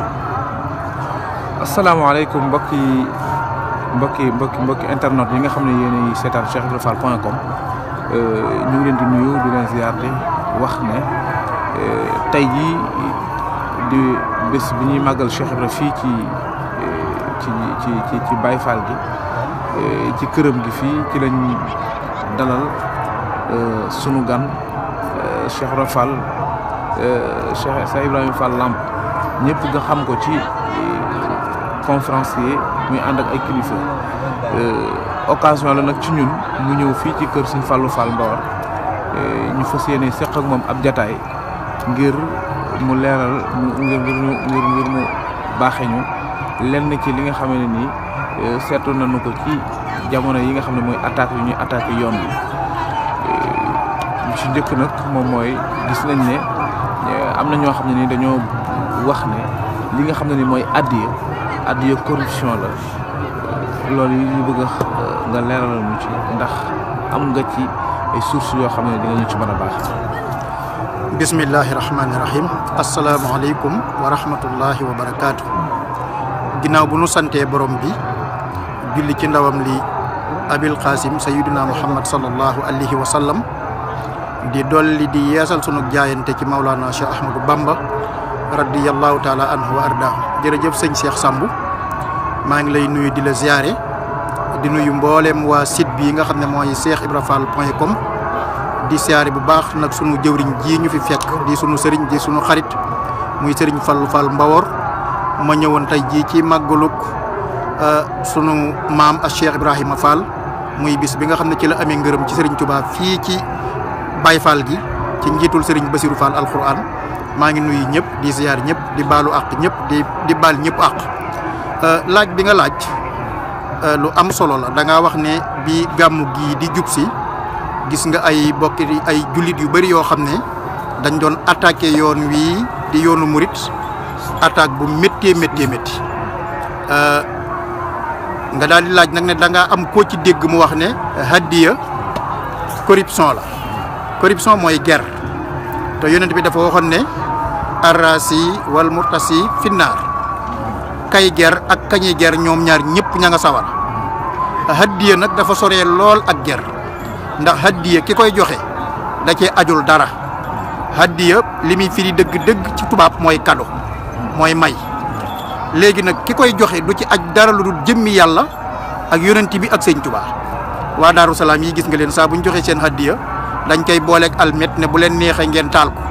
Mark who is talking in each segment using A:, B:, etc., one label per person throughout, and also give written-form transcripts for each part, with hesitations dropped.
A: Bousso.
B: asalaamaaleykum mbokki internet yi nga xam ne yéen a seetaan cheikhibrafall.com ñu ngi leen di nuyu di leen ziar di wax ne tey jii di bés bi ñuy màggal Cheikh Ibra fii ci Baye Fall gi ci këram gi fii ci lañ dalal sunu gan Cheikh Ibra Fall Cheikh Ibrahima Fall Lamp ñëpp nga xam ko ci conférencier muy ànd ak ay kilifa occasion la nag ci ñun mu ñëw fii ci kër Sëñ Fallou Fall Mbawar ñu fas yéene seq ak moom ab jataay ngir mu leeral ngir mu baaxee ñu lenn ci li nga xam ne nii seetlu nañu ko ci jamono yi nga xam ne mooy attaque yu ñuy attaqué yoon bi ci njëkk nag moom mooy gis nañ ne am na ñoo xam ne ni dañoo wax ne li nga xam ne ni mooy addiya corruption la loolu yi ñu bëgg nga leeralal mu ci ndax am nga ci ay sources yoo xam ne di nga ñu ci mën a baax.
A: bismillahi rahmaani rahim asalaamaaleykum wa rahmatullahi wa barakaatu. ginnaaw bu nu santee borom bi julli ci ndawam li abil qasim sayyiduna muhammad sallallahu alayhi wa sallam di dolli di yeesal sunu jaayante ci Maulana Cheikh Ahmadou Bamba radiyallahu taala anhu wa ardaahu. jërëjëf sëñ Cheikh Samb maa ngi lay nuyu di la ziare di nuyu mboolem waa site bii nga xam ne mooy cheikhibrafall.com di ziare bu baax nag sunu jëwriñ ji ñu fi fekk di sunu sëriñ di sunu xarit muy sëriñ Fallou Fall Mbawar ma ñëwoon tey jii ci màggalug sunu maam ak Cheikh Ibrahima Fall muy bis bi nga xam ne ci la amee ngërëm ci sëriñ Touba fii ci Baye Fall gi ci njiitul sëriñ Bassirou Fall alquran maa ngi nuyu ñëpp di ziar ñëpp di baalu àq ñëpp di baal ñëpp àq laaj bi nga laaj lu am solo la da ngaa wax ne bi gàmmu gii di jub si gis nga ay bokki ay jullit yu bëri yoo xam ne dañ doon attaqué yoon wii di yoonu murit attaque bu métti nga daal di laaj nag ne da ngaa am koo ci dégg mu wax ne hadiya corruption la corruption mooy guerre te yonent bi dafa waxoon ne arrasi wal murtasi finnaar kay ger ak kañuy ger ñoom ñaar ñëpp ña nga sawar hadiya nag dafa soree lool ak ger ndax hadiya ki koy joxe da cee ajul dara hadiya li muy firi dëgg-dëgg ci tubaab mooy cadeau mooy may léegi nag ki koy joxe du ci aj dara lu dul jëmmi yàlla ak yonent bi ak sëñ Tuubaa waa Daaru Salaam yi gis nga leen saa bu ñu joxe seen hadiya dañ koy booleeg almet ne bu leen neexee ngeen taal ko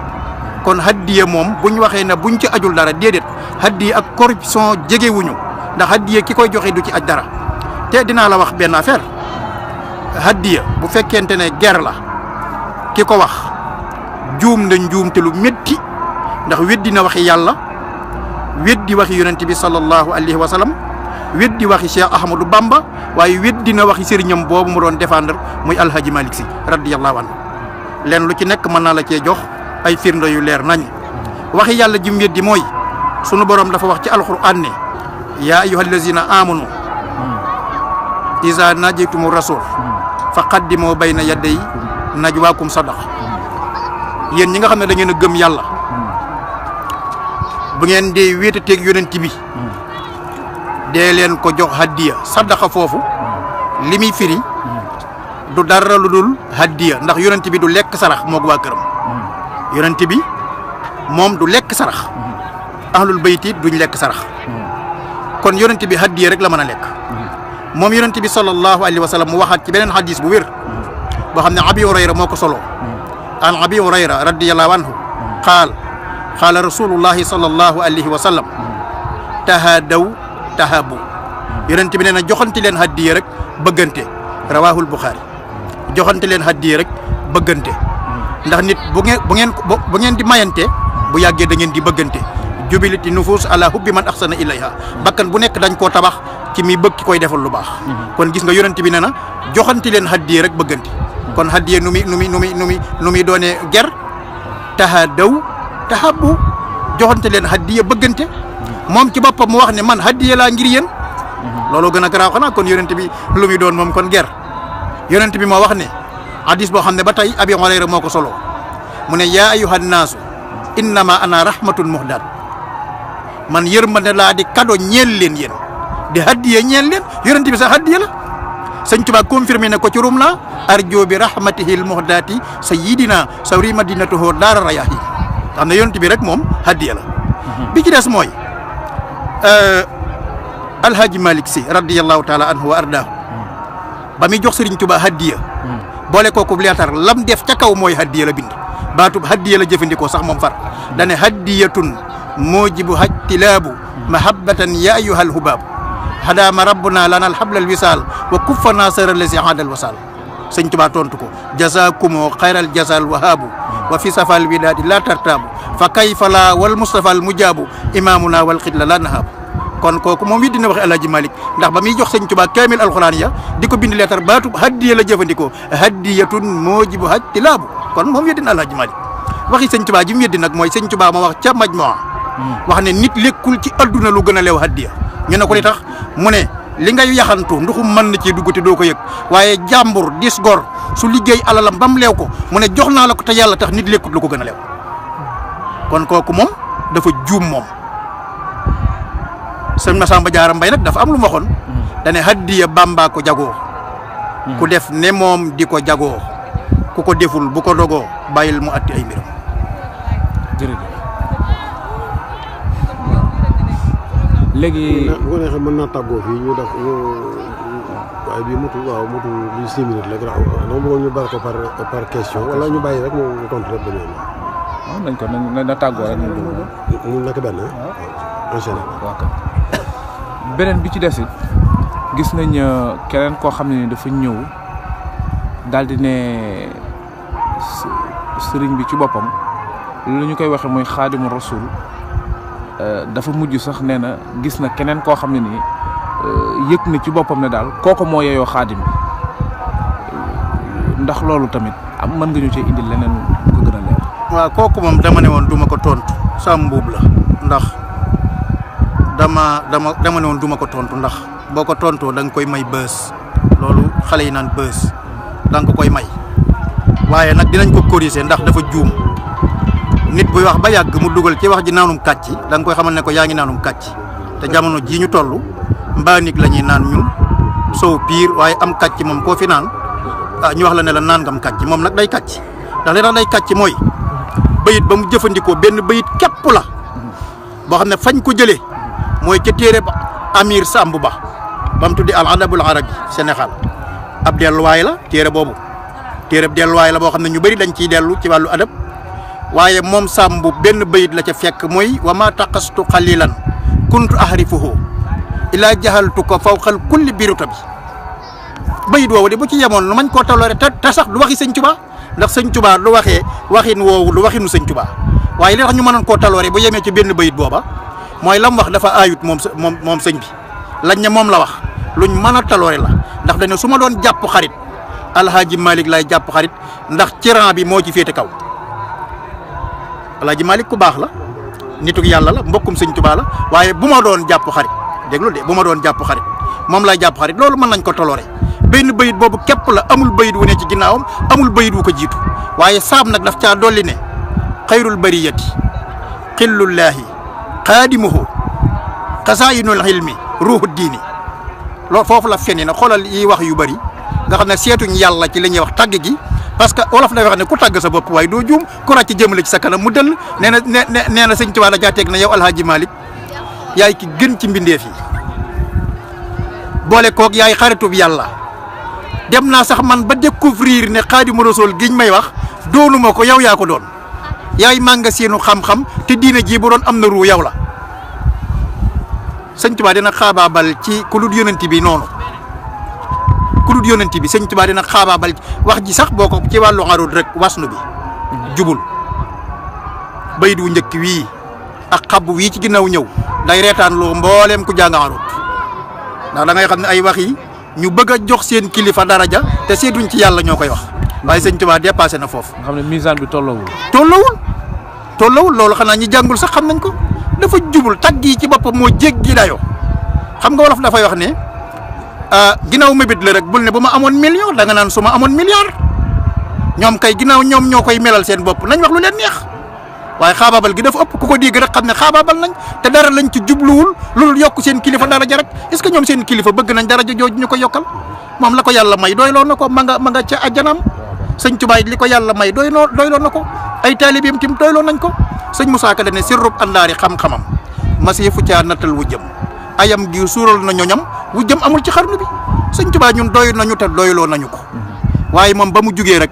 A: kon hadiya moom buñ waxee ne buñ ci ajul dara déedéet hadiya ak corruption jegewuñu ndax hadiya ki koy joxe du ci aj dara te dinaa la wax benn affaire hadiya bu fekkente ne ger la ki ko wax juum na njuum te lu métti ndax weddi na waxi yàlla weddi waxi yonent bi sallallahu alayhi wa sallam weddi waxi Cheikh Ahmadou Bamba waaye weddi na waxi sëriñam boobu mu doon défendre muy Alhaji Malick Sy radiyallahu anhu leen lu ci nekk mën naa la cee jox ay firnde yu leer nañ waxi yàlla jim weddi mooy sunu borom dafa wax ci alquran ne yaa ayyuhallazina amanu iza najaytumu rasul fa qaddimu bayna yaday najwaakum sadaqa yéen ñi nga xam ne da ngeen a gëm yàlla bu ngeen dee wéetateeg yonent bi dee leen ko jox hadiya sadaqa foofu li muy firi du dara lu dul hadiya ndax yonent bi du lekk sarax moog waa këram yonent bi moom du lekk sarax ahlul bayti duñ lekk sarax kon yonent bi hadiya rek la mën a lekk moom yonent bi sallallahu alayhi wa sallam mu waxaat ci beneen hadis bu wér boo xam ne Abi Hurayra moo ko solo an Abi Hurayra radiyallahu anhu qaala rasulullahi sallallahu alayhi wa sallam tahadaw tahabu yonent bi nee na joxante leen hadiya rek bëggante rawahul Bukhari joxante leen hadiya rek bëggante ndax nit bu ngeen di mayante bu yàggee da ngeen di bëggante jubilati nufus ala hubbi man ahsana ilayha bakkan bu nekk dañ koo tabax ci mi bëgg ki koy defal lu baax kon gis nga yonent bi nee na joxante leen hadiya rek bëggante kon hadiya nu muy doonee ger tahadaw tahabu joxante leen hadiya bëggante moom ci boppam mu wax ne man hadiya laa ngir yéen loolu gën a garaaw xanaa kon yonent bi lu muy doon moom kon ger yonent bi moo wax ne hadis boo xam ne ba tey Abi Hurayra moo ko solo mu ne yaa ayyuhan naasu innama ana rahmatun muhdat man yërmande laa di kado ñeel leen yéen di haddiya ñeel leen yonent bi sax haddiya la sëñ Tuubaa confirmé ne ko ci rum la arjo bi rahmatihil muhdati sayyidina sawri madinatuhu daara rayahi xam ne yonent bi rek moom haddiya la bi ci des mooy alhaji Malick Sy radiyallahu taala anhu wa ardaahu ba muy jox sëriñ Tuubaa haddiya boole kooku leetar lam def ca kaw mooy haddiya la bind baatub haddiya la jëfandikoo sax moom far dane haddiyatun mujibu hajtilaabu mahabbatan ya ayyuhal hubaabu hadaama rabbuna lana alhablal wisaal wa kuffana sara lazi hadal wasaal sëñ Tuubaa tontu ko jazakumo xayral jasal wahaabu wa fi safal widaadi la tartaabu fa kayfa la wal mustafa al mujaabu imaamuna wal xidla la nahaabu kon kooku moom it dina wax El Hadj Malick ndax ba muy jox sëñ Tuubaa kaamil alxuraan ya di ko bind leetar baatub haddiya la jëfandikoo haddiyatun mujibu hajtilaabu kon moom it dina El Hadj Malick waxi sëñ Tuubaa ji mu yeddi nag mooy sëñ Tuubaa ma wax ca Majmuwa wax ne nit lekkul ci adduna lu gën a leew haddiya ñu ne ko li tax mu ne li ngay yaxantu nduxum mën na ci dugg te doo ko yëg waaye jàmbur dis gor su liggéey alalam ba mu leew ko mu ne jox naa la ko te yàlla tax nit lekkut lu ko gën a leew kon kooku moom dafa juum moom sëñ Massamba Diarra Mbaye nag dafa am lu mu waxoon dane haddiya Bàmba ko jagoo ku def ne moom di ko jagoo ku ko deful bu ko dogoo bàyyil mu atti ay mbiram
B: jërëjëf léegi
C: bu ko neexee mën naa tàggoo fii ñu def waaye bii motul motul bi 6 minutes la grave dama bëggoon ñu bari ko par question wala ñu bàyyi rek mu tontu rek beneen
B: waaw nañ ko na tàggoo rek
C: mu nekk benn enchaîné
B: beneen bi ci desit gis nañ keneen koo xam ne dafa ñëw daal di ne sëriñ bi ci boppam lu ñu koy waxee mooy xaadimu rasul dafa mujj sax nee na gis na keneen koo xam ne nii yëg na ci boppam ne daal kooku moo yeyoo xaadim bi ndax loolu tamit am mën nga ñu cee indil leneen ko gën a leer.
A: waaw kooku moom dama ne woon duma ko tontu sam mbuub la ndax dama ne woon duma ko tontu ndax boo ko tontoo da nga koy may bës loolu xale yi naan bës da nga ko koy may waaye nag dinañ ko corriger ndax dafa juum nit buy wax ba yàgg mu dugal ci wax ji naanum kàcci da nga koy xamal ne ko yaa ngi naanum kàcci te jamono jii ñu toll mbaanik la ñuy naan ñun sow piir waaye am kàcci moom koo fi naan ñu wax la ne la naan ngam kàcci moom nag day kàcci ndax li tax day kàcci mooy bayit ba mu jëfandikoo benn bayit képp la boo xam ne fañ ko jëlee mooy ca téere ba Amir Samb ba mu tuddi al adabul arabi Sénégal ab delluwaay la téere boobu téere delluwaay la boo xam ne ñu bëri dañ ciy dellu ci wàllu adab waaye moom Samb benn bayit la ca fekk mooy wa ma taqastu xalilan kuntu ahrifuhu ila jahaltu ko fawqal kulli biruta bi bayit woowu de bu ci yemoon lu mañ koo taloore te sax du waxi sëñ Tuubaa ndax sëñ Tuubaa du waxee waxin woowu du waxinu sëñ Tuubaa waaye li tax ñu mënoon koo taloore bu yemee ci benn bayit booba mooy lam wax dafa aayut moom sëñ bi lañ ne moom la wax luñ mën a taloore la ndax dañ ne su ma doon jàpp xarit alhaaji Malick lay jàpp xarit ndax ci rang bi moo ci féete kaw alhaaji Malick ku baax la nituk yàlla la mbokkum sëñ Tuubaa la waaye bu ma doon jàpp xarit déglu de bu ma doon jàpp xarit moom lay jàpp xarit loolu mën nañ ko taloore benn bayit boobu képp la amul bayit wu ne ci ginnaawam amul bayit wu ko jiitu waaye saam nag daf caa dolli ne xayrul bariyati xillullaahi xaadimuhu xasaayinul ilmi ruuhu diini loolu foofu la feni na xoolal yi wax yu bëri nga xam ne seetuñ yàlla ci li ñuy wax tàgg gi parce que wolof day wax ne ku tàgg sa bopp waaye doo juum ku ràcc jëmale ci sa kanam mu dëll nee na sëñ Tuubaa da caa teg na yow alhaaji Malick yaay ki gën ci mbindeef yi boole koog yaay xaritub yàlla dem naa sax man ba découvrir ne xaadimu rasul giñ may wax doonuma ko yow yaa ko doon yaay mànga seenu xam-xam te diina ji bu doon am na ruu yow la sëñ Tuubaa dina xaabaabal ci ku dul yonent bi noonu ku dul yonent bi sëñ Tuubaa dina xaabaabal wax ji sax boo ko ci wàllu arud rek wasnu bi jubul bayit wu njëkk wii ak xab wii ci ginnaaw ñëw day reetaan loo mbooleem ku jàng arud ndax da ngay xam ne ay wax yi ñu bëgg a jox seen kilifa daraja te seetuñ ci yàlla ñoo koy wax waaye sëñ Tuubaa dépassé na foofu.
B: nga xam ne misaan bi tollawul
A: loolu xanaa ñi jàngul sax xam nañ ko dafa jubul tagg yi ci boppam moo jéggi dayoo xam nga wolof dafay wax ne ginnaaw mébét la rek bul ne bu ma amoon million da nga naan su ma amoon milliard ñoom kay ginnaaw ñoom ñoo koy melal seen bopp nañ wax lu leen neex waaye xaabaabal gi dafa ëpp ku ko dégg rek xam ne xaabaabal nañ te dara lañ ci jubluwul loolu yokk seen kilifa daraja rek est-ce que ñoom seen kilifa bëgg nañ daraja jooju ñu ko yokkal moom la ko yàlla may doyloo na ko ma nga ca àjjanaam sëñ Tuubaa li ko yàlla may doyloo na ko ay taalibeem tim doyloo nañ ko sëñ Musaa Ka dane sirrub àndaari xam-xamam masifu caa nattal wu jëm ayam gi suural na ñoñam wu jëm amul ci xarnu bi sëñ Tuubaa ñun doy nañu te doyloo nañu ko waaye moom ba mu jugee rek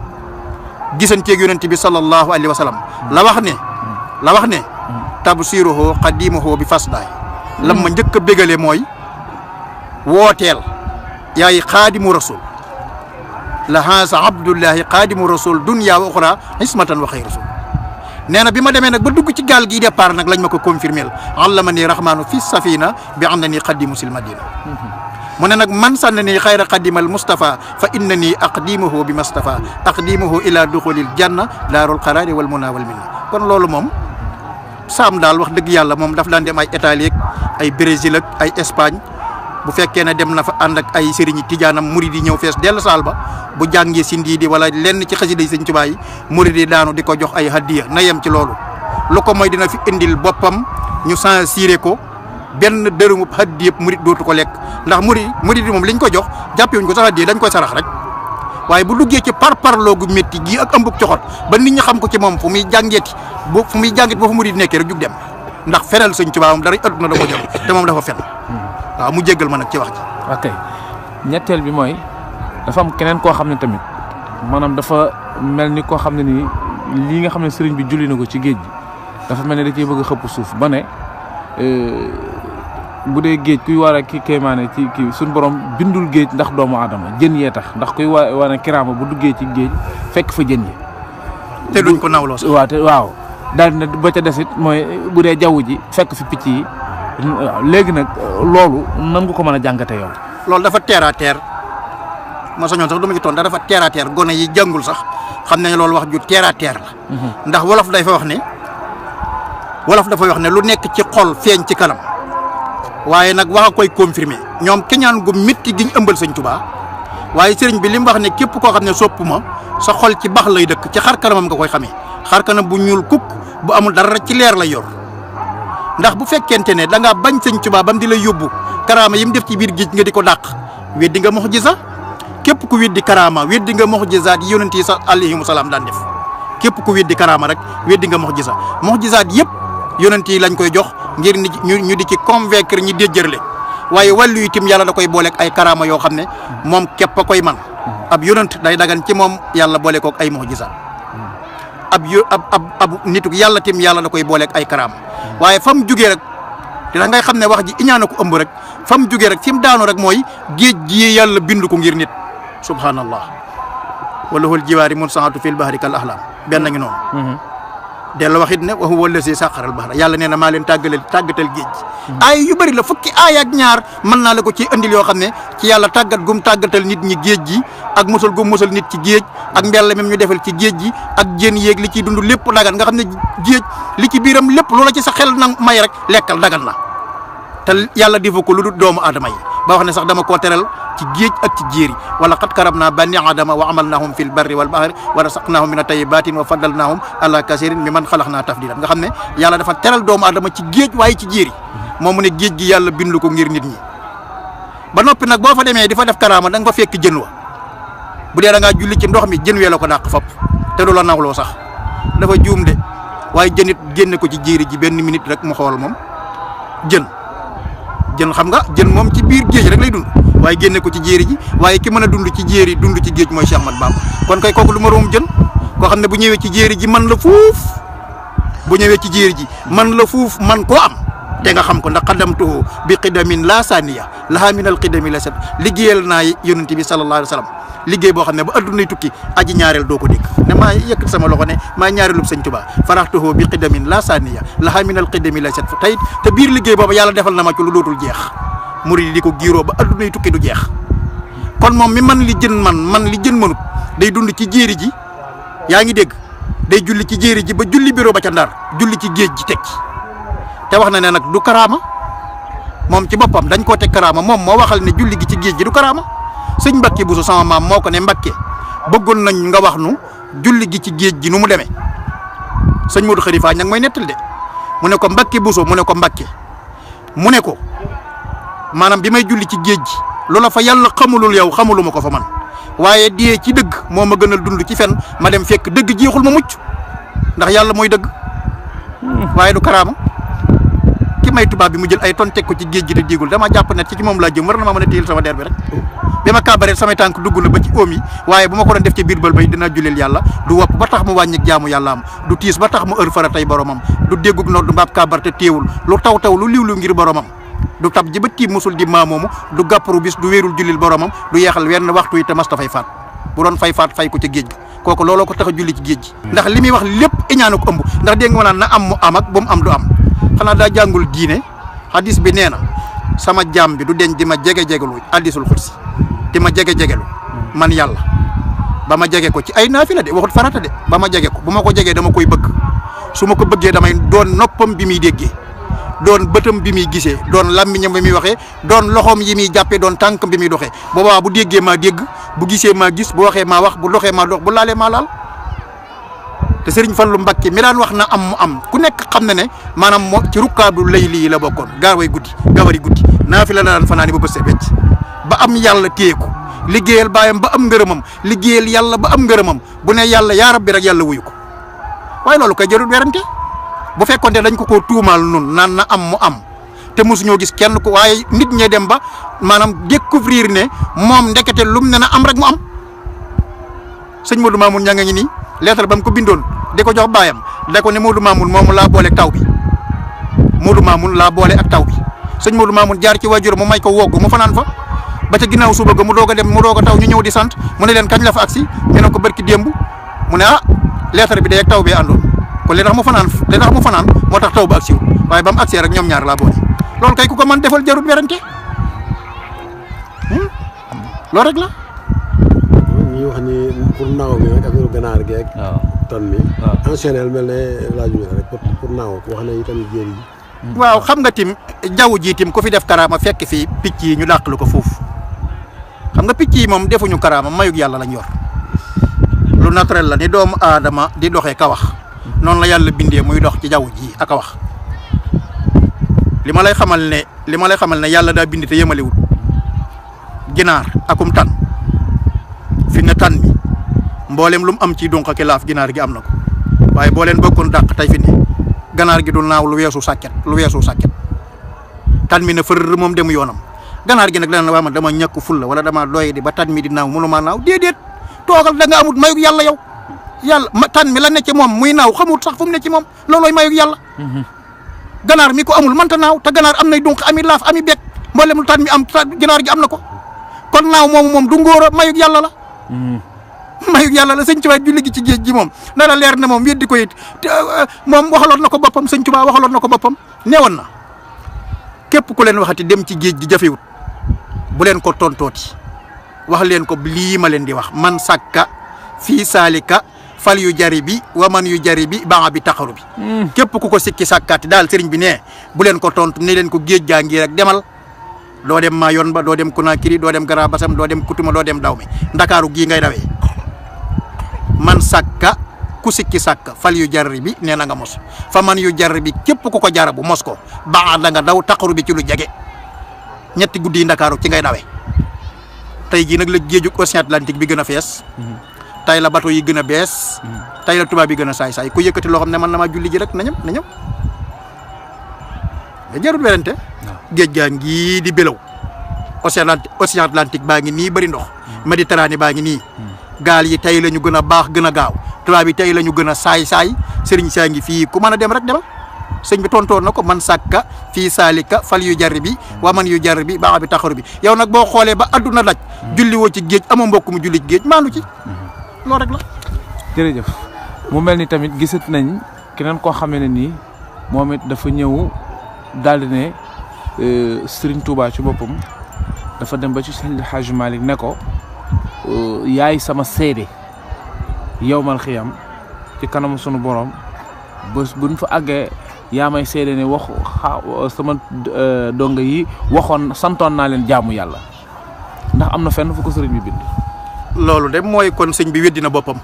A: gisanteeg yonent bi sallallahu alayhi wa sallam la wax ne tabsiruhu qadimuhu bi fasdaay lam ma njëkk a bégale mooy wooteel yaay xaadimu rasul la haasa abdullahi xaadimu rasul dunya wa uxra ismatan wa xay rasul nee na bi ma demee nag ba dugg ci gaal gii départ nag lañ ma ko confirmé allama ni rahmanu fi safina bi anna ni xadimu sil madina mu ne nag man sànn ni xayra xadimal Mustafa fa inna ni aqdimuhu bi Mustafa aqdimuhu ila duxulil janna daarul qaraari wal muna wal minna kon loolu moom saam daal wax dëgg yàlla moom daf daan dem ay Italie ak ay Brésil ak ay Espagne bu fekkee ne dem na fa ànd ak ay sëriñi tijaanam murid yi ñëw fees dell saal ba bu jàngee si ndii di wala lenn ci xasida yi Sëñ Tuubaa yi murid yi daanu di ko jox ay hadiya na yem ci loolu lu ko mooy dina fi indil boppam ñu censuré ko benn dërëmu hadiya yëpp murid dootu ko lekk ndax murid yi moom liñ ko jox jàppewuñ ko sax hadiya dañ koy sarax rek waaye bu duggee ci parparloogu métti gii ak ëmbug coxot ba nit ñi xam ko ci moom fu muy jàngeeti ba fu murid nekkee rek jug dem ndax fenal Sëñ Tuubaa moom dara adduna da ko jox te moom dafa fen waaw mu jéggal ma nag ci wax ji.
B: ok ñetteel bi mooy dafa am keneen koo xam ne tamit maanaam dafa mel ni koo xam ne nii lii nga xam ne sëriñ bi julli na ko ci géej gi dafa mel ne da ciy bëgg a xëpp suuf ba ne bu dee géej kuy war a kéemaane ci kii suñu borom bindul géej ndax doomu aadama jën yee tax ndax kuy war a kiraama bu duggee ci géej fekk fa jën yi.
A: te duñ ko nawloo sax.
B: waaw daal na ba ca desit mooy bu dee jaww ji fekk fi picc yi. léegi nag loolu nan nga ko mën a jàngate yow.
A: loolu dafa terre à terre ma sañoon sax du ma ci toon dafa terre à terre gone yi jàngul sax xam nañ loolu wax ju terre à terre la. ndax wolof dafa wax ne lu nekk ci xol feeñ ci kanam waaye nag wax a koy confirmer ñoom keñaan gu métti gi ñu ëmbal Sëñ Tuubaa waaye sëriñ bi li mu wax ne képp koo xam ne sopp ma sa xol ci bax lay dëkk ci xar kanamam nga koy xamee xar kanam bu ñuul kukk bu amul dara ci leer lay yor. ndax bu fekkente ne da ngaa bañ Sëñ Tuubaa bam di la yóbbu karaama yi mu def ci biir géej nga di ko dàq weddi nga mu'jiza képp ku weddi karaama weddi nga mu'jizaat yi yonent yi sa alayhimu salaam daan def képp ku weddi karaama rek weddi nga mu'jizaat yëpp yonent yi lañ koy jox ngir ñu di ci convaincre ñi déjjërle waaye wàllu itam yàlla da koy booleeg ay karaama yoo xam ne moom képp a koy man ab yonent day dagan ci moom yàlla boole koog ay mu'jizaat ab nitu yàlla tim yàlla da koy booleeg ay karaama waaye fa mu jugee rek dina ngay xam ne wax ji iñaana ko ëmb rek fa mu jugee rek fi mu daanu rek mooy géej gi yàlla bind ko ngir nit subhanallah wala hul jiwaari mun saxatu fil bahri kal ahlam benn ngi noonu dellu wax it ne wa huwa allazi saxaral bahra yàlla nee na maa leen tàggatal géej aay yu bëri la fukki aay ak ñaar mën naa la ko ci indil yoo xam ne ci yàlla tàggat gum tàggatal nit ñi géej gi ak musal gum musal nit ci géej ak mbell même ñu defal ci géej gi ak jën yéeg li ciy dund lépp dagan nga xam ne géej li ci biiram lépp loola ci sa xel nang may rek lekkal dagan na te yàlla defu ko lu dul doomu aadama yi ba wax ne sax dama koo teral ci géej ak ci jéeri wala qad karamna bani aadama wa amalnahum fil barri wal bahri wa rasaqnahum min at-tayyibatin wa faddalnahum ala kasirin mimman xalaqna tafdilan nga xam ne yàlla dafa teral doomu aadama ci géej waaye ci jéeri moom mu ne géej gi yàlla bindu ko ngir nit ñi ba noppi nag boo fa demee di fa def karaama da nga fa fekk jën wa bu dee da ngaa julli ci ndox mi jën wee la ko dàq fop te du la nawloo sax dafa juum de waaye jën it génne ko ci jéeri ji benn minute rek mu xool moom jën xam nga jën moom ci biir géej rek lay dund waaye génne ko ci jéeri ji waaye ki mën a dund ci jéeri dund ci géej mooy Cheikh Ahmad Bamba kon kay kooku lu ma room jën koo xam ne bu ñëwee ci jéeri ji man la fuuf bu ñëwee ci jéeri ji man la fuuf man koo am te nga xam ko ndax xaddamtuhu bi qidamin la saniya laha min al qidami la set liggéeyal naa yonent bi sallallahu alayhi wa sallam liggéey boo xam ne ba addunay tukki aji ñaareel doo ko dégg ne maa yëkkat sama loxo ne maa ñaareelub Sëñ Tuubaa faraxtuhu bi qidamin la saniya laha min al qidami la set tey te biir liggéey boobu yàlla defal na ma ci lu dootul jeex murid di ko giiroo ba addunay tukki du jeex kon moom mi man li jën man li jën mënut day dund ci jéeri ji yaa ngi dégg day julli ci jéeri ji ba julli bureau ba ca Ndar julli ci géej ji teg ci te wax na ne nag du karaama moom ci boppam dañ koo teg karaama moom moo waxal ne julli gi ci géej gi du karaama sëñ Mbacke Bousso sama maam moo ko ne Mbacke bëggoon nañ nga wax nu julli gi ci géej gi nu mu demee sëñ Modou Khalifa ña ngi may nettal de mu ne ko Mbakke Bousso mu ne ko Mbakke mu ne ko maanaam bi may julli ci géej gi loola fa yàlla xamulul yow xamuluma ko fa man waaye dee ci dëgg moo ma gënal dund ci fen ma dem fekk dëgg jeexul ma mucc ndax yàlla mooy dëgg waaye du karaama ki may tubaab bi mu jël ay ton teg ko ci géej gi te diigul dama jàpp ne ci moom laa jëm war na ma mën a téyel sama der bi rek bi ma kàbbaree samay tànk dugg na ba ci oom yi waaye bu ma ko doon def ci biir bël bay dina jullil yàlla du wopp ba tax mu wàññi jaamu yàlla am du tiis ba tax mu ër fara tey boromam du déggug noonu du mbaab kàbbar te téewul lu taw lu liwlu ngir boromam du tab ji ba tiim musul di maamoomu du gàpparu bis du wéerul jullil boromam du yeexal wenn waxtu yi te mas ta fay faat bu doon fay faat fay ko ci géej gi kooku looloo ko tax a julli ci géej gi ndax li muy wax lépp iñaanu ko ëmb ndax dégg nga ma naan na am mu am ak bu mu am du am xanaa daa jàngul diine hadis bi nee na sama jaam bi du deñ di ma jege-jegelu hadisul xudsi di ma jege-jegelu man yàlla ba ma jege ko ci ay naafila de waxut farata de ba ma jege ko bu ma ko jegee dama koy bëgg su ma ko bëggee damay doon noppam bi muy déggee doon bëtam bi muy gisee doon làmmiñam bi muy waxee doon loxoom yi muy jàppee doon tànkam bi muy doxee boobaa bu déggee maa dégg bu gisee maa gis bu waxee maa wax bu doxee maa dox bu laalee maa laal te Serigne Fallou Mbacké mi daan wax na am mu am ku nekk xam na ne maanaam moo ci rukkaadu layli yi la bokkoon gawari guddi naafila la daan fanaani ba bësse becc ba am yàlla téye ko liggéeyal baayam ba am ngërëmam liggéeyal yàlla ba am ngërëmam bu ne yàlla yaa rabbi rek yàlla wuyu ko waaye loolu kay jarul werante bu fekkonte dañ ko koo tuumaal nun naan na am mu am te mosuñoo gis kenn ko waaye nit ñee dem ba maanaam découvrir ne moom ndekete lum ne na am rek mu am sëñ Modou Mamoun ña nga ngi nii lettre ba mu ko bindoon di ko jox baayam da ko ne Modou Mamoun moomu laa boole ak taw bi Modou Mamoun laa boole ak taw bi sëñ Modou Mamoun jaar ci waajur mu may ko wogg mu fanaan fa ba ca ginnaaw suba ga mu doog a dem mu doog a taw ñu ñëw di sant mu ne leen kañ la fa agsi ñu ne ko barki démb mu ne ah lettre bi day ak taw bee àndoon kon li tax mu fanaan moo tax taw ba agsiwul waaye ba mu agsee rek ñoom ñaar laa boole loolu kay ku ko mën defal jarut werante loolu rek la.
C: ñuy wax ni pour naaw bi nag affaire ganaar gi ak tan mi enchaîner mel ne laaju la rek pour naaw wax na itam jéeri ji
A: waaw xam nga tim jaww ji tim ku fi def karaama fekk fii picc yi ñu dàq lu ko foofu xam nga picc yi moom defuñu karaama mayug yàlla lañ yor lu naturel la ni doomu aadama di doxee ka wax noonu la yàlla bindee muy dox ci jaww ji ak a wax li ma lay xamal ne yàlla daa bind te yemalewul ginaar akum tan fi ne tan mi mboolem lu mu am ci dunq ki laaf ginaar gi am na ko waaye boo leen bokkoon dàq tey fi ne ganaar gi du naaw lu weesu sàkket tan mi ne fër moom demu yoonam ganaar gi nag dana waa man dama ñàkk fulla wala dama doy di ba tan mi di naaw mënuma naaw déedéet toogal da nga amut mayug yàlla yow yàlla tan mi la ne ci moom muy naaw xamut sax fu mu ne ci moom loolooy mayug yàlla ganaar mi ko amul mënta naaw te ganaar am nay dunq ami laaf ami bekk mboolem lu tan mi am ganaar gi am na ko kon naaw moom du ngóor a mayug yàlla la mayug yàlla la sëñ Tuubaa julli gi ci géej gi moom na la leer ne moom weddi ko it moom waxaloon na ko boppam sëñ Tuubaa waxaloon na ko boppam newoon na képp ku leen waxati dem ci géej gi jafewut bu leen ko tontooti wax leen ko lii ma leen di wax man sàkka fii saalika fal yu jari bi wa man yu jari bi baa bi taxaru bi képp ku ko sikki sàkkaati daal sëriñ bi ne bu leen ko tontu ne leen ko géej gaa ngi rek demal doo dem Mayon ba doo dem Conakry doo dem Gara Bassam doo dem Kutuma doo dem Dawme Ndakaaru gii ngay dawee man sàkka ku sikki sàkka fal yu jarri bi nee na nga mos fa man yu jarri bi képp ku ko jarabu mos ko baa da nga daw taxaru bi ci lu jege ñetti guddi yi Ndakaaru ci ngay dawee tey jii nag la géejug Océan Atlantique bi gën a fees tey la bateau yi gën a bees tey la tubaab yi gën a saay-saay ku yëkkati loo xam ne man na maa julli ji rek na ñëw da jarul werante géej gaa ngi di bélaw Océan Atlantique baa ngi nii bëri ndox Méditerranée baa ngi nii gaal yi tey la ñu gën a baax gën a gaaw tubaab yi tey la ñu gën a saay-saay sëriñ saa ngi fii ku mën a dem rek demal sëñ bi tontoon na ko man sàkka fii saalika fal yu jarri bi waa man yu jarri bi baax bi taxaru bi yow nag boo xoolee ba adduna daj julli woo ci géej amoo mbokk mu julli ci géej maandu ci loolu rek la.
B: jërëjëf mu mel ni tamit gisat nañ keneen koo xamee ne nii moom it dafa ñëw daal di ne Serigne Touba ci boppam dafa dem ba ci Seydi Hadji Malick ne ko yaay sama seede yowmal xiyam ci kanamu sunu borom bés buñ fa àggee yaa may seede ne wax sama donga yi waxoon santoon naa leen jaamu yàlla ndax am na fenn fu ko sëriñ bi bind.
A: loolu de mooy kon sëñ bi weddi na boppam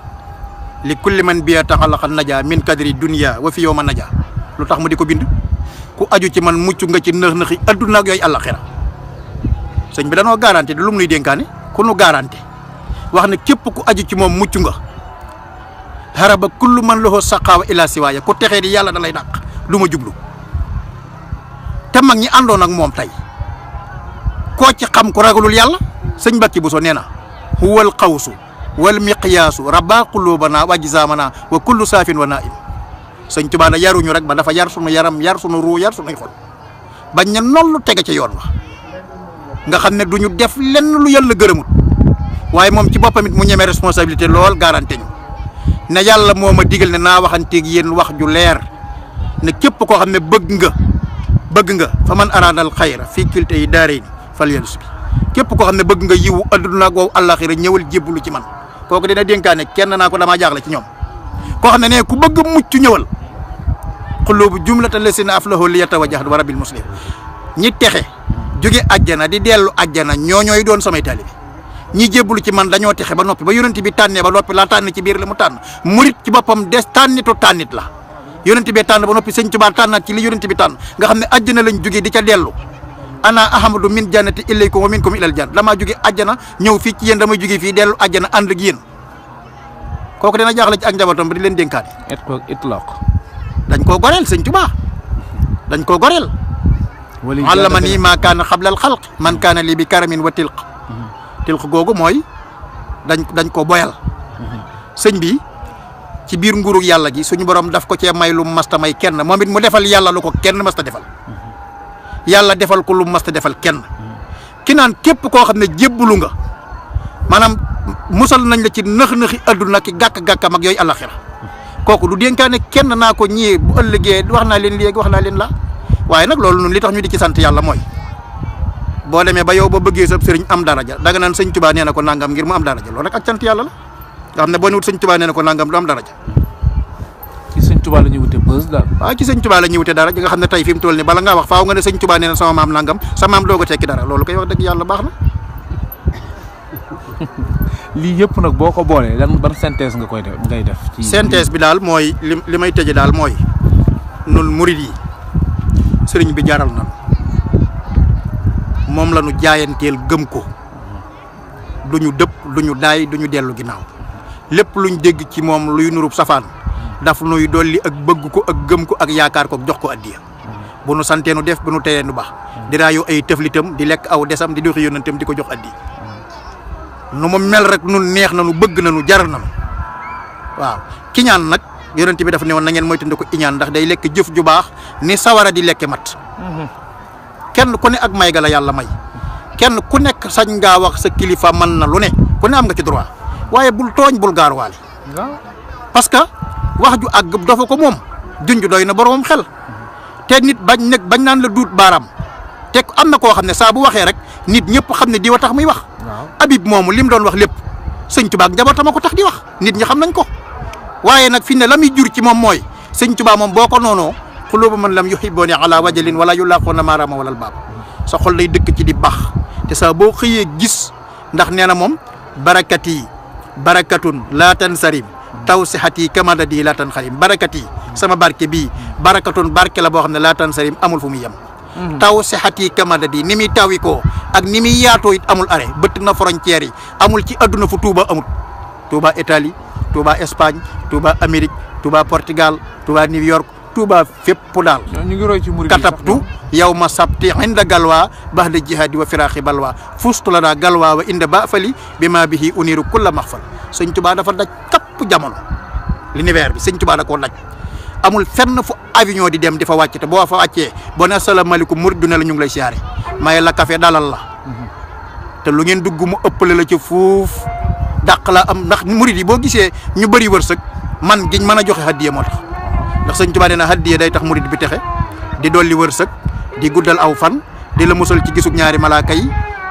A: li kulli man biya taxalaqa naja min kadri dunya wa fi yawma naja lu tax mu di ko bind ku aju ci man mucc nga ci nëx-nëxi adduna ak yooyu àllaxira sëñ bi danoo garanti lu mu nuy dénkaane ku nu garanti wax ne képp ku aju ci moom mucc nga haraba kullu man lahu saqaawa ila siwaaya ku texee di yàlla da lay dàq du ma jublu te mag ñi àndoon ak moom tey koo ci xam ku ragalul yàlla sëñ Mbàkke Buso nee na huwal xawsu wal miqyaasu rabba qulubana wa ajsamana wa kullu saafin wa naim sëñ Tuubaa na yaruñu rek ba dafa yar sunu yaram yar sunu ruu yar sunuy xol bañ ne noonu tege ca yoon wax nga xam ne duñu def lenn lu yàlla gërëmut waaye moom ci boppam it mu ñeme responsabilité lool garanté ñu ne yàlla moo ma digal ne naa waxanteeg yéen wax ju leer ne képp koo xam ne bëgg nga fa man araadal xayra fii kilte yi daaree ni fal yalus bi képp koo xam ne bëgg nga yiwu adduna googu àllaxira ñëwal jébbalu ci man kooku dina dénkaane kenn naa ko damaa jaaxle ci ñoom koo xam ne ku bëgg mucc ñëwal xulubu jumlata lasina aflahu li yatawajjah wa rabbil muslim ñi texe jóge àjjana di dellu àjjana ñooy doon samay taalibe ñi jébbalu ci man dañoo texe ba noppi ba yonent bi tànnee ba noppi laa tànn ci biir li mu tànn murit ci boppam des tànnitu tànnit la yonent bi tànn ba noppi sëñ Tuubaa tànnaat ci li yonent bi tànn nga xam ne àjjana lañ jóge di ca dellu ana ahamadu min jannati ilaykum wa minkum ilal janna damaa jóge àjjana ñëw fii ci yéen damay jóge fii dellu àjjana ànd ak yéen kooku dina jaaxle ci ak njabootam ba di leen dénkaane
B: itlaq
A: dañ koo goreel sëñ Tuubaa dañ koo goreel allama nii maa kaana xablal xalq man kaana lii bi karamin wa tilq googu mooy dañ ko boyal sëñ bi ci biir nguuru yàlla gi suñu borom daf ko cee may lu masta may kenn moom it mu defal yàlla lu ko kenn masta defal yàlla defal ko lu masta defal kenn ki naan képp koo xam ne jébbalu nga maanaam musal nañ la ci nëx-nëxi adduna ki gàkk-gàkkam ak yooyu àllaxira kooku du dénkaane kenn naa ko ñii bu ëllëgee wax naa leen léegi wax naa leen la waaye nag loolu noonu li tax ñu di ci sant yàlla mooy boo demee ba yow ba bëggee sa sëriñ am daraja danga naan sëñ Tuubaa nee na ko nangam ngir mu am daraja loolu rek ak sant yàlla la nga xam ne boo ñëwut sëñ Tuubaa nee na ko nangam du am daraja.
B: ci sëñ Tuubaa la ñuy wute bës daal.
A: waaw ci sëñ Tuubaa la ñuy wute dara nga xam ne tey fi mu toll nii bala ngaa wax faaw nga ne sëñ Tuubaa nee na sama maam nangam sa maam doog a tekki dara loolu koy wax dëgg yàlla baax na.
B: lii yëpp nag boo ko boolee lan ban synthèse nga koy def ngay def. ci
A: synthèse bi daal mooy li may tëjee daal mooy nun murid yi sëriñ bi jaral na moom la ñu jaayanteel gëm ko duñu dëpp duñu daay duñu dellu ginnaaw lépp luñ dégg ci moom luy nurub safaan daf nuy dolli ak bëgg ko ak gëm ko ak yaakaar ko jox ko addiya bu nu santee nu def bu nu teyee nu baax di raayoo ay tëflitam di lekk aw desam di doxi yónnantam di ko jox addiya nu mu mel rek nun neex na nu bëgg na nu jaral na nu waaw kiñaan nag yonent bi dafa ne woon na ngeen moytandi ko iñaan ndax day lekk jëf ju baax ni sawara di lekke mat kenn ku ne ak may ga la yàlla may kenn ku nekk sañ ngaa wax sa kilifa mën na lu ne ku ne am nga ci droit waaye bul tooñ bul gaaruwaale parce que wax ju àgg dafa ko moom junj doy na boromam xel te nit bañ naan la duut baaraam te am na koo xam ne saa bu waxee rek nit ñëpp xam ne di wa tax muy wax Habib moomu li mu doon wax lépp sëñ Tuubaa ak njabootam a ko tax di wax nit ñi xam nañ ko waaye nag fi ne la muy jur ci moom mooy sëñ Tuubaa moom boo ko noonoo xulubu man lam yuhibbuni ala wajalin wala yulaquna marama wala baab sa xol lay dëkk ci di baax te saa boo xëyee gis ndax nee na moom barakat yi barakatun laa tansarim taw sihati kamadadi laa tan xarim barakat yi sama barke bii barakatun barke la boo xam ne laa tansarim amul fu muy yem taw sihati kamadadi ni muy tawi ko ak ni muy yaatoo it amul arrêt bëtt na frontières yi amul ci adduna fu Touba amul Touba Italie Touba Espagne Touba Amérique Touba Portugal Touba New York Touba fépp daal
B: ñu ngi roy ci murid
A: katabtu yow ma sabti inda galwa baxda jihadi wa firaaxi balwa fustu la daa galwa wa inda ba fali bi ma bihi uniru kulla maxfal sëñ Touba dafa daj kapp jamono l'univers bi sëñ Touba da koo daj amul fenn fu avion di dem di fa wàcc te boo fa wàccee boo ne asalaamaaleykum murid du ne la ñu ngi lay siyaare maye la café dalal la te lu ngeen dugg mu ëppale la ci fuuf dàq la am ndax murid yi boo gisee ñu bëri wërsëg man giñ mën a joxe hadiya moo tax ndax sëñ Tuubaa nee na hadiya day tax murid bi texe di dolli wërsëg di guddal aw fan di la musal ci gisug ñaari malaaka yi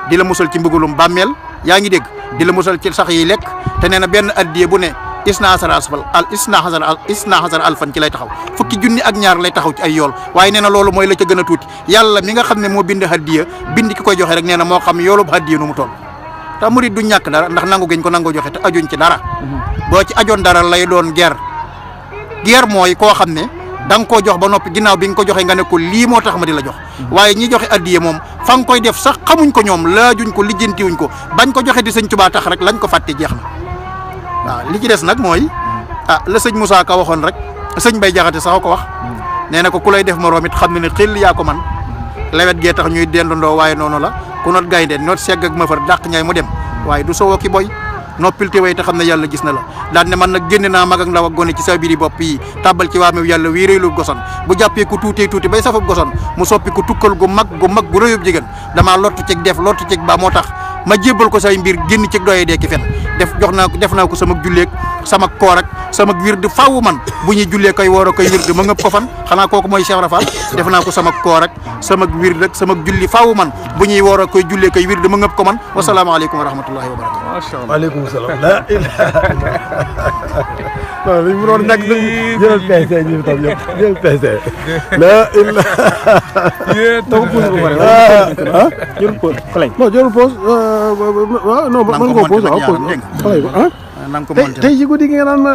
A: di la musal ci mbugulum bàmmeel yaa ngi dégg di la musal ci sax yi lekk te nee na benn hadiya bu ne isna hasara alfan ci lay taxaw fukki junni ak ñaar lay taxaw ci ay yool waaye nee na loolu mooy la ca gën a tuuti yàlla mi nga xam ne moo bind hadiya bind ki koy joxe rek nee na moo xam yoolub hadiya nu mu toll te murid du ñàkk dara ndax nangu giñ ko nangoo joxe te ajuñ ci dara boo ci ajoon dara lay doon ger mooy koo xam ne da nga koo jox ba noppi ginnaaw bi nga ko joxee nga ne ko lii moo tax ma di la jox waaye ñi joxe addiye moom fa nga koy def sax xamuñ ko ñoom laajuñ ko lijjantiwuñ ko bañ ko joxe di sëñ Tuubaa tax rek lañ ko fàtte jeex na waaw li ci des nag mooy la sëñ Moussa Ka waxoon rek sëñ Bay Jaxate sax ko wax nee na ko ku lay def moroom it xam ne ne xel yaa ko man lewet gee tax ñuy dendandoo waaye noonu la ku not gaynde not segg ak mafar dàq ñaay mu dem waaye du sowoo ki boy noppil te way te xam ne yàlla gis na la daan ne man nag génne naa mag ak ndaw ak gone ci sa biiri bopp yi tàbbal ci waamew yàlla wii réylu goson bu jàppee ku tuutee tuuti bay safab goson mu soppi ko tukkal gu mag gu rëyub jigéen damaa lottu cig def lottu cig ba moo tax ma jébbal ko say mbir génn cig doyee dee ki fen def naa ko sama julleeg sama koor ak sama wird faawu man bu ñuy jullee koy woor a koy wird ma ngëpp ko fan xanaa kooku mooy Cheikh Rafal def naa ko sama koor ak sama wird ak sama julli faawu man bu ñuy woor a koy jullee koy wird ma ngëpp ko man wasalaamaaleykum wa rahmatullahi wa barakatu.
B: macha allah
C: waaleykum salaam la ilaha non li mu doon nag jëlal PC ñi tam yëpp jëlal PC la ilaha
B: taw pause bu bari jël pause xalay
C: non jëlal pause non mën nga ko pause waaw pause xalay tey ci guddi gi nga naan ma